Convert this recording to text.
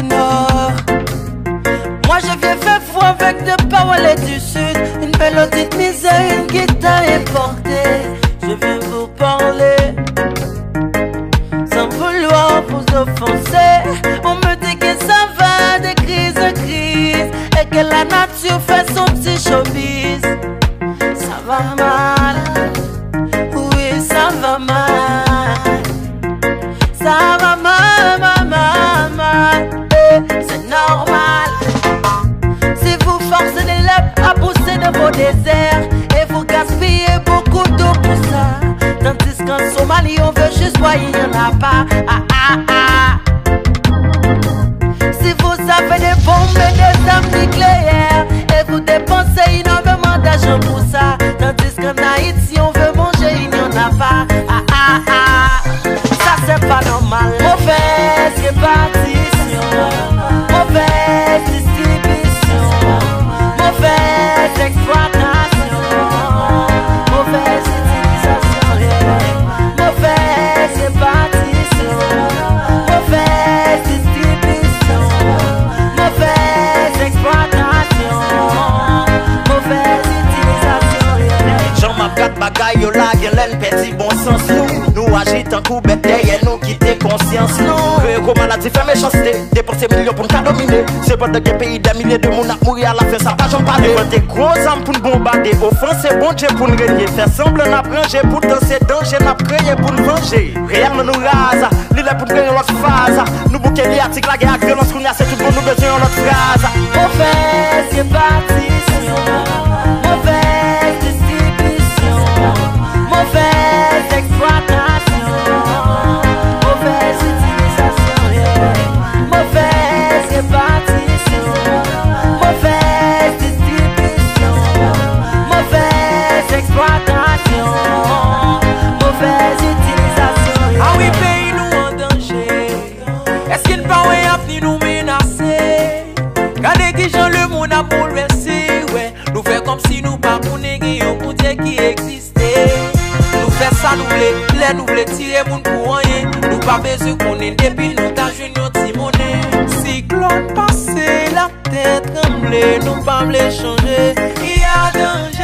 Nord. Moi je viens faire fou avec des paroles du Sud. Une mélodie de misère, une guitare importée. Je viens vous parler sans vouloir vous offenser. On me dit que ça va de crise en crise et que la nature fait son petit showbiz. Ça va mal, oui ça va mal. Ça va mal, mal, mal, mal. C'est normal. Si vous forcez l'élève à pousser dans vos déserts et vous gaspillez beaucoup d'eau pour ça, tandis qu'en Somalie on veut juste boire, il n'y en a pas. Ah, ah, ah. Si vous avez des bombes et des armes nucléaires et vous dépensez énormément d'argent pour ça, tandis qu'en Haïti on veut manger, il n'y en a pas. Ah, ah, ah. Ça c'est pas normal. Mauvaise répartition, mauvaise distribution, mauvaise exploitation, mauvaise utilisation, mauvaise répartition, mauvaise distribution, mauvaise exploitation, mauvaise utilisation. Jean-Marc quatre bagailles yo la gen l'en petit bon sens nous agite en coup bête derrière nous quitter conscience nous créer comme maladie fait méchanceté dépenser millions pour nous dominer c'est pas de quel pays des milliers de monde à mourir à la fin ça pas j'en parle des gros armes pour nous bombarder offenser bon Dieu pour nous régner faire semblant n'a ranger pour danser danger n'a créé pour nous venger réellement nous rase l'île pour nous l'autre phase nous bouquer les articles la guerre avec violence qu'on a c'est tout bon nous besoin l'autre phrase mauvaise répartition, mauvaise distribution, mauvaise exploitation, mauvaise utilisation, mauvaise répartition, mauvaise distribution, mauvaise exploitation, mauvaise utilisation. Ah oui, pays nous en danger. Est-ce qu'il ne peut rien ni nous menacer? Regardez qui Jean le monde a bouleversé. Ouais, nous fait comme si nous pas connaissions un Dieu qui existait. Nous fait ça, nous voulons tirer moun pour rien. Nous pas besoin qu'on ait depuis nous t'as joué nos timonés. Cyclone passé, la tête tremblée, nous pas voulons changer. Il y a danger.